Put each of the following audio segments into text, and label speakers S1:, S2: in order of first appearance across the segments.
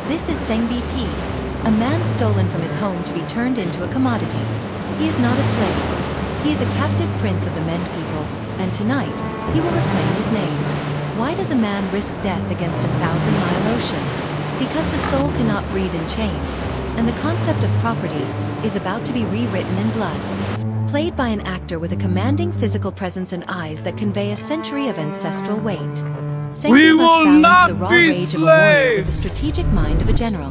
S1: This is Sengbe Pieh, a man stolen from his home to be turned into a commodity. He is not a slave. He is a captive prince of the Mende people, and tonight, he will reclaim his name. Why does a man risk death against a 1,000-mile ocean? Because the soul cannot breathe in chains, and the concept of property is about to be rewritten in blood. Played by an actor with a commanding physical presence and eyes that convey a century of ancestral weight. Sengbe must balance the raw rage of a warrior with the strategic mind of a general.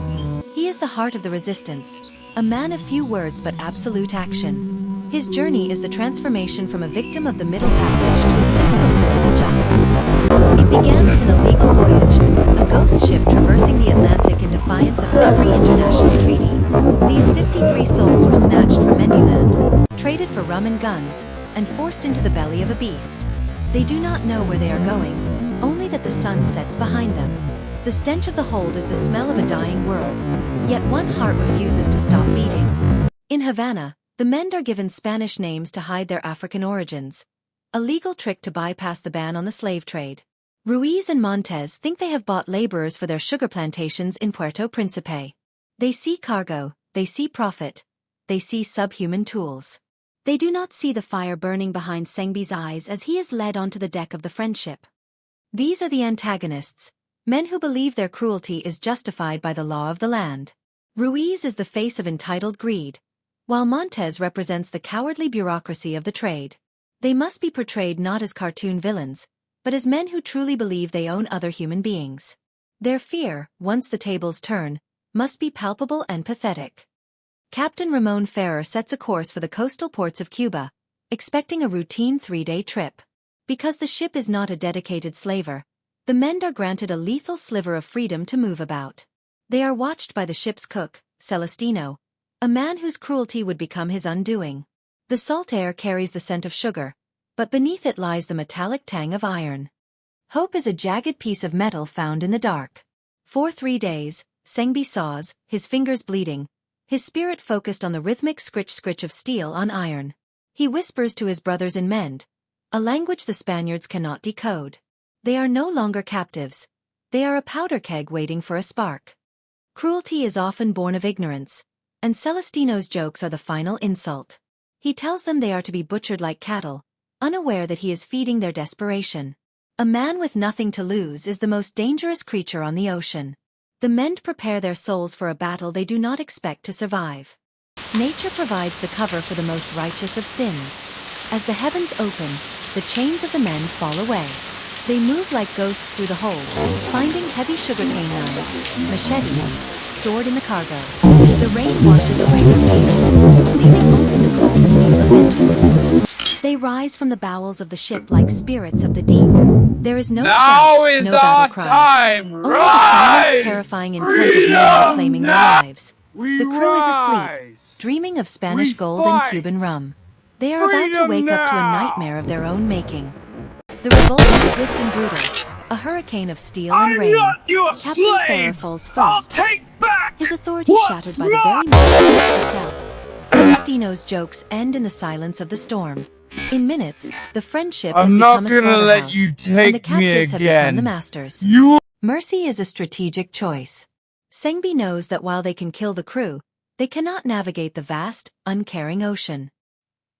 S1: He is the heart of the resistance, a man of few words but absolute action. His journey is the transformation from a victim of the Middle Passage to a symbol of global justice. It began with an illegal voyage, a ghost ship traversing the Atlantic in defiance of every international treaty. These 53 souls were snatched from Mendeland, traded for rum and guns, and forced into the belly of a beast. They do not know where they are going, only that the sun sets behind them. The stench of the hold is the smell of a dying world, yet one heart refuses to stop beating. In Havana, the Mende are given Spanish names to hide their African origins, a legal trick to bypass the ban on the slave trade. Ruiz and Montes think they have bought laborers for their sugar plantations in Puerto Principe. They see cargo, they see profit, they see subhuman tools. They do not see the fire burning behind Sengbe's eyes as he is led onto the deck of the Friendship. These are the antagonists, men who believe their cruelty is justified by the law of the land. Ruiz is the face of entitled greed, while Montes represents the cowardly bureaucracy of the trade. They must be portrayed not as cartoon villains, but as men who truly believe they own other human beings. Their fear, once the tables turn, must be palpable and pathetic. Captain Ramon Ferrer sets a course for the coastal ports of Cuba, expecting a routine 3-day trip. Because the ship is not a dedicated slaver, the Mende are granted a lethal sliver of freedom to move about. They are watched by the ship's cook, Celestino, a man whose cruelty would become his undoing. The salt air carries the scent of sugar, but beneath it lies the metallic tang of iron. Hope is a jagged piece of metal found in the dark. For 3 days, Sengbe saws, his fingers bleeding, his spirit focused on the rhythmic scritch-scritch of steel on iron. He whispers to his brothers in Mende, a language the Spaniards cannot decode. They are no longer captives. They are a powder keg waiting for a spark. Cruelty is often born of ignorance, and Celestino's jokes are the final insult. He tells them they are to be butchered like cattle, unaware that he is feeding their desperation. A man with nothing to lose is the most dangerous creature on the ocean. The Mende prepare their souls for a battle they do not expect to survive. Nature provides the cover for the most righteous of sins. As the heavens open, the chains of the Mende fall away. They move like ghosts through the hold, finding heavy sugarcane knives, machetes, stored in the cargo. The rain washes away their pain, leaving only the cold steel of vengeance. They rise from the bowels of the ship like spirits of the deep. There is no shout, no battle cry. Only the silent, terrifying intent of men claiming their lives. The crew is asleep, dreaming of Spanish gold and Cuban rum. They are about to wake up to a nightmare of their own making. The revolt is swift and brutal, a hurricane of steel and rain. Captain Ferrer falls first, his authority shattered by the very moment he left his cell. Celestino's jokes end in the silence of the storm. In minutes, the Friendship has become a slaughterhouse, and the captives have become the masters. Mercy is a strategic choice. Sengbe knows that while they can kill the crew, they cannot navigate the vast, uncaring ocean.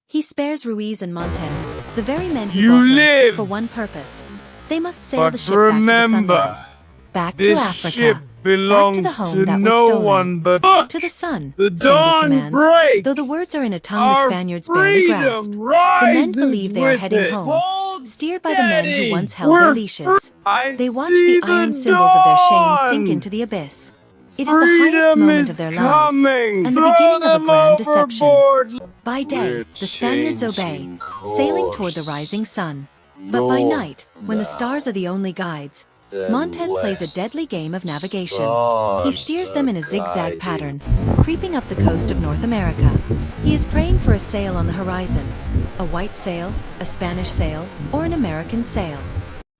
S1: He spares Ruiz and Montes, the very men who bought him, for one purpose. They must sail the ship back to the sunrise, back to Africa, back to the home that was stolen, to the sun, Sengbe commands, though the words are in a tongue the Spaniards barely grasp. The men believe they are heading home, steered by the men who once held their leashes. They watch the iron symbols of their shame sink into the abyss. It is the highest moment of their lives, and the beginning of a grand deception. By day, the Spaniards obey, sailing toward the rising sun. But by night, when the stars are the only guides, Montes plays a deadly game of navigation. He steers them in a zigzag pattern, creeping up the coast of North America. He is praying for a sail on the horizon, a white sail, a Spanish sail, or an American sail.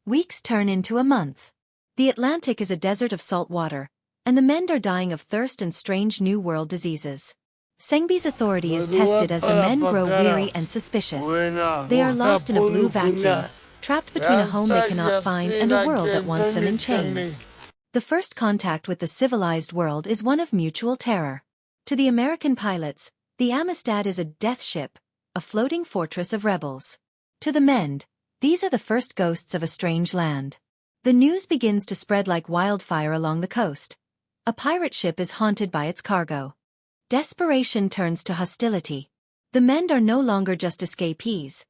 S1: Weeks turn into a month. The Atlantic is a desert of salt water, and the Mende are dying of thirst and strange New World diseases. Sengbe's authority is tested as the men grow weary and suspicious. They are lost in a blue vacuum, trapped between a home they cannot find and a world that wants them in chains. The first contact with the civilized world is one of mutual terror. To the American pilots, the Amistad is a death ship, a floating fortress of rebels. To the Mende, these are the first ghosts of a strange land. The news begins to spread like wildfire along the coast. A pirate ship is haunted by its cargo. Desperation turns to hostility. The Mende are no longer just escapees.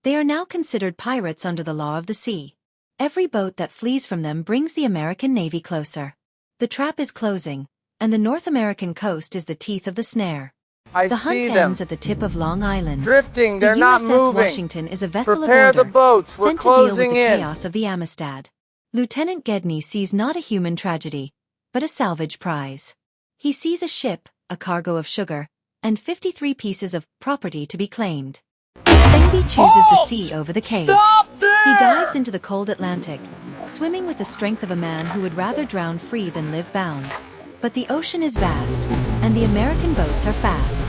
S1: They are now considered pirates under the law of the sea. Every boat that flees from them brings the American Navy closer. The trap is closing, and the North American coast is the teeth of the snare. The hunt ends at the tip of Long Island.
S2: Drifting, they're
S1: the
S2: not
S1: USS
S2: moving.
S1: Washington is a vessel
S2: Prepare
S1: of order,
S2: the boats, we're
S1: sent to deal with
S2: closing
S1: the
S2: in.
S1: chaos of the Amistad. Lieutenant Gedney sees not a human tragedy, but a salvage prize. He sees a ship, a cargo of sugar, and 53 pieces of property to be claimed. Sengbe chooses the sea over the cage. He dives into the cold Atlantic, swimming with the strength of a man who would rather drown free than live bound. But the ocean is vast, and the American boats are fast.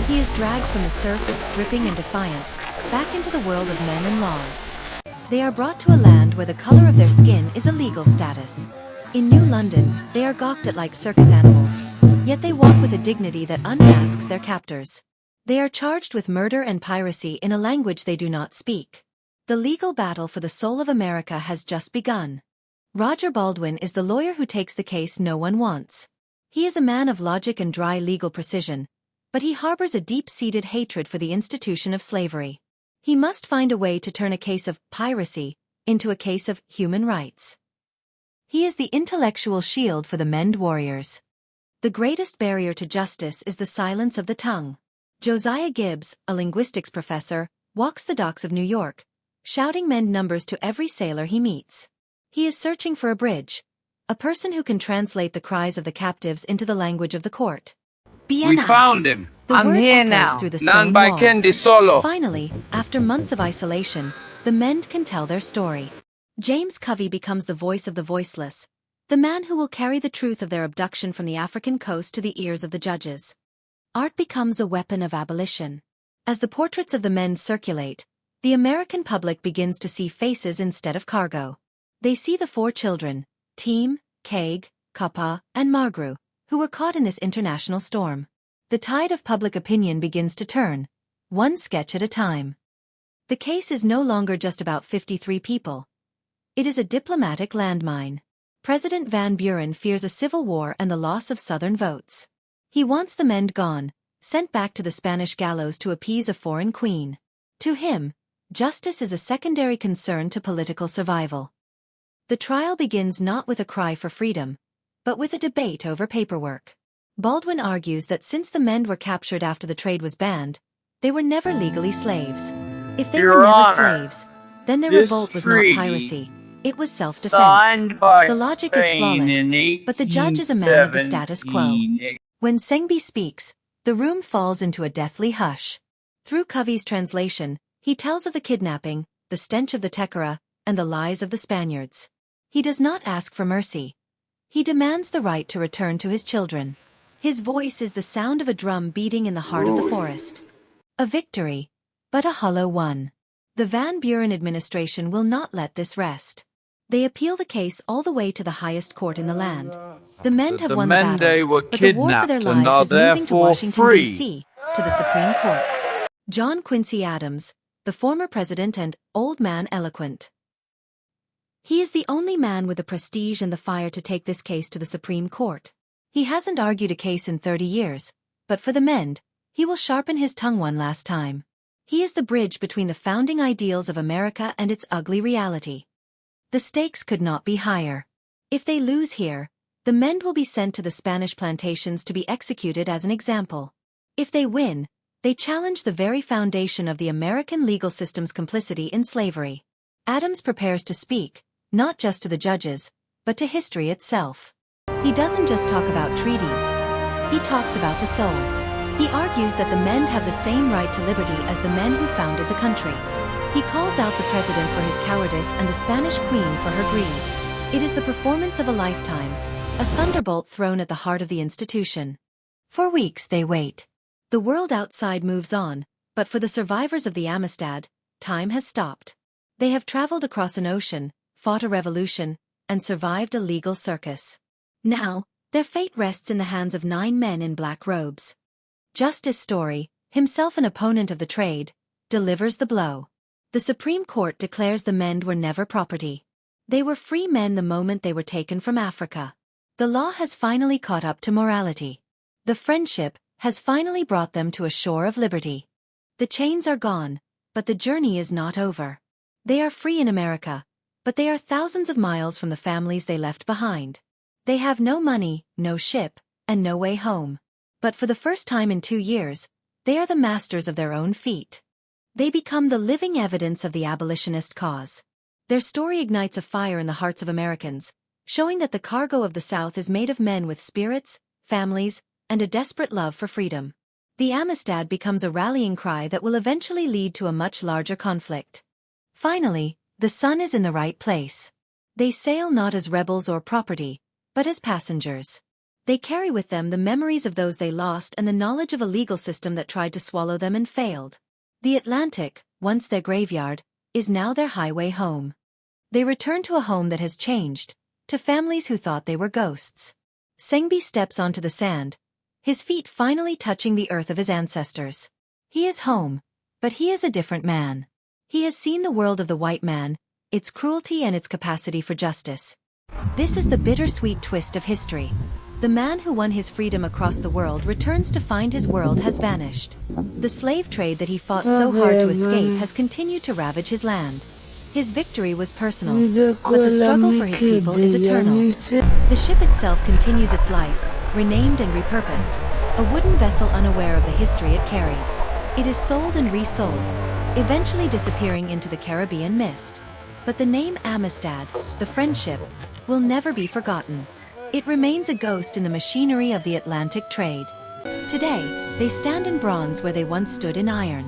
S1: He is dragged from the surf, dripping and defiant, back into the world of men and laws. They are brought to a land where the color of their skin is a legal status. In New London, they are gawked at like circus animals, yet they walk with a dignity that unmasks their captors. They are charged with murder and piracy in a language they do not speak. The legal battle for the soul of America has just begun. Roger Baldwin is the lawyer who takes the case no one wants. He is a man of logic and dry legal precision, but he harbors a deep-seated hatred for the institution of slavery. He must find a way to turn a case of piracy into a case of human rights. He is the intellectual shield for the Mende warriors. The greatest barrier to justice is the silence of the tongue. Josiah Gibbs, a linguistics professor, walks the docks of New York, shouting Mende numbers to every sailor he meets. He is searching for a bridge, a person who can translate the cries of the captives into the language of the court.
S3: We found him.
S2: I'm here now.
S1: Through the
S3: None
S1: stone
S3: by
S1: walls.
S3: Kendi solo.
S1: Finally, after months of isolation, the Mende can tell their story. James Covey becomes the voice of the voiceless, the man who will carry the truth of their abduction from the African coast to the ears of the judges. Art becomes a weapon of abolition. As the portraits of the Mende circulate, the American public begins to see faces instead of cargo. They see the 4 children, Team, Kaig, Kappa, and Margru, who were caught in this international storm. The tide of public opinion begins to turn, one sketch at a time. The case is no longer just about 53 people. It is a diplomatic landmine. President Van Buren fears a civil war and the loss of Southern votes. He wants the Mende gone, sent back to the Spanish gallows to appease a foreign queen. To him, justice is a secondary concern to political survival. The trial begins not with a cry for freedom, but with a debate over paperwork. Baldwin argues that since the Mende were captured after the trade was banned, they were never legally slaves. If they were never slaves, then their revolt was not piracy. It was self-defense. The logic is flawless, but the judge is a man of the status quo. When Sengbe speaks, the room falls into a deathly hush. Through Covey's translation, he tells of the kidnapping, the stench of the Tekara, and the lies of the Spaniards. He does not ask for mercy. He demands the right to return to his children. His voice is the sound of a drum beating in the heart of the forest. A victory, but a hollow one. The Van Buren administration will not let this rest. They appeal the case all the way to the highest court in the land. The Mende have won the battle, but the war for their lives is moving to Washington, D.C., to the Supreme Court. John Quincy Adams, the former president and old man eloquent. He is the only man with the prestige and the fire to take this case to the Supreme Court. He hasn't argued a case in 30 years, but for the Mende, he will sharpen his tongue one last time. He is the bridge between the founding ideals of America and its ugly reality. The stakes could not be higher. If they lose here, the Mende will be sent to the Spanish plantations to be executed as an example. If they win, they challenge the very foundation of the American legal system's complicity in slavery. Adams prepares to speak, not just to the judges, but to history itself. He doesn't just talk about treaties. He talks about the soul. He argues that the Mende have the same right to liberty as the men who founded the country. He calls out the president for his cowardice and the Spanish queen for her greed. It is the performance of a lifetime, a thunderbolt thrown at the heart of the institution. For weeks they wait. The world outside moves on, but for the survivors of the Amistad, time has stopped. They have traveled across an ocean, fought a revolution, and survived a legal circus. Now, their fate rests in the hands of 9 men in black robes. Justice Story, himself an opponent of the trade, delivers the blow. The Supreme Court declares the Mende were never property. They were free men the moment they were taken from Africa. The law has finally caught up to morality. The friendship has finally brought them to a shore of liberty. The chains are gone, but the journey is not over. They are free in America, but they are thousands of miles from the families they left behind. They have no money, no ship, and no way home. But for the first time in 2 years, they are the masters of their own feet. They become the living evidence of the abolitionist cause. Their story ignites a fire in the hearts of Americans, showing that the cargo of the South is made of men with spirits, families, and a desperate love for freedom. The Amistad becomes a rallying cry that will eventually lead to a much larger conflict. Finally, the sun is in the right place. They sail not as rebels or property, but as passengers. They carry with them the memories of those they lost and the knowledge of a legal system that tried to swallow them and failed. The Atlantic, once their graveyard, is now their highway home. They return to a home that has changed, to families who thought they were ghosts. Sengbe steps onto the sand, his feet finally touching the earth of his ancestors. He is home, but he is a different man. He has seen the world of the white man, its cruelty and its capacity for justice. This is the bittersweet twist of history. The man who won his freedom across the world returns to find his world has vanished. The slave trade that he fought so hard to escape has continued to ravage his land. His victory was personal, but the struggle for his people is eternal. The ship itself continues its life, renamed and repurposed, a wooden vessel unaware of the history it carried. It is sold and resold, eventually disappearing into the Caribbean mist. But the name Amistad, the friendship, will never be forgotten. It remains a ghost in the machinery of the Atlantic trade. Today, they stand in bronze where they once stood in iron.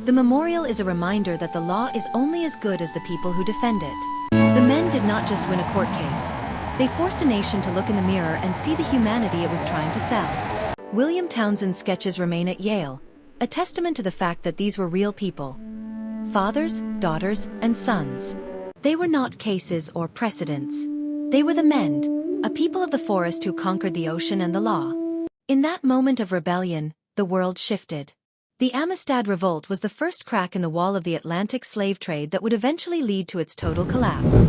S1: The memorial is a reminder that the law is only as good as the people who defend it. The men did not just win a court case. They forced a nation to look in the mirror and see the humanity it was trying to sell. William Townsend's sketches remain at Yale, a testament to the fact that these were real people. Fathers, daughters, and sons. They were not cases or precedents. They were the Mende, a people of the forest who conquered the ocean and the law. In that moment of rebellion, the world shifted. The Amistad Revolt was the first crack in the wall of the Atlantic slave trade that would eventually lead to its total collapse.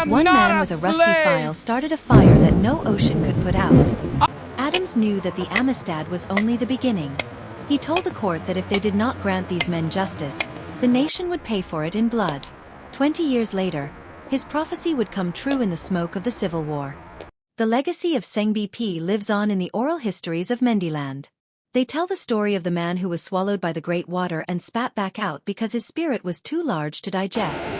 S1: One man with a rusty file started a fire that no ocean could put out. Adams knew that the Amistad was only the beginning. He told the court that if they did not grant these men justice, the nation would pay for it in blood. 20 years later, his prophecy would come true in the smoke of the Civil War. The legacy of Sengbe Pieh lives on in the oral histories of Mendeland. They tell the story of the man who was swallowed by the great water and spat back out because his spirit was too large to digest.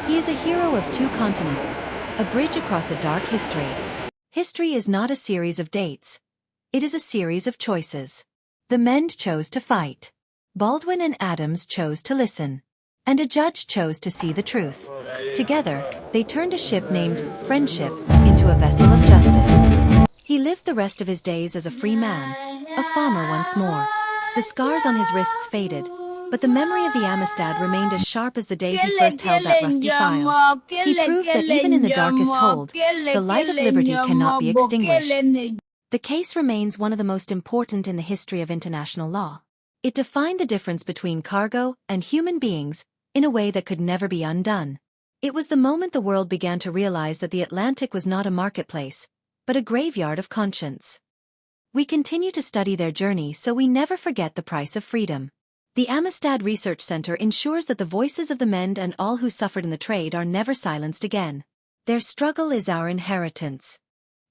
S1: He is a hero of 2 continents, a bridge across a dark history. History is not a series of dates. It is a series of choices. The Mende chose to fight. Baldwin and Adams chose to listen. And a judge chose to see the truth. Together, they turned a ship named Friendship into a vessel of justice. He lived the rest of his days as a free man, a farmer once more. The scars on his wrists faded, but the memory of the Amistad remained as sharp as the day he first held that rusty file. He proved that even in the darkest hold, the light of liberty cannot be extinguished. The case remains one of the most important in the history of international law. It defined the difference between cargo and human beings in a way that could never be undone. It was the moment the world began to realize that the Atlantic was not a marketplace, but a graveyard of conscience. We continue to study their journey so we never forget the price of freedom. The Amistad Research Center ensures that the voices of the Mende and all who suffered in the trade are never silenced again. Their struggle is our inheritance.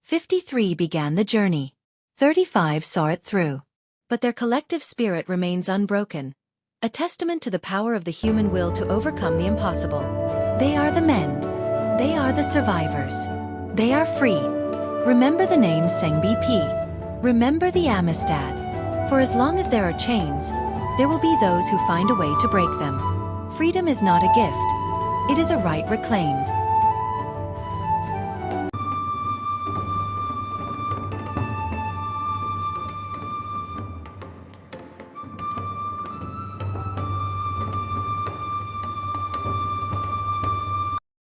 S1: 53 began the journey. 35 saw it through. But their collective spirit remains unbroken, a testament to the power of the human will to overcome the impossible. They are the Mende. They are the survivors. They are free. Remember the name Sengbe Pieh. Remember the Amistad. For as long as there are chains, there will be those who find a way to break them. Freedom is not a gift. It is a right reclaimed.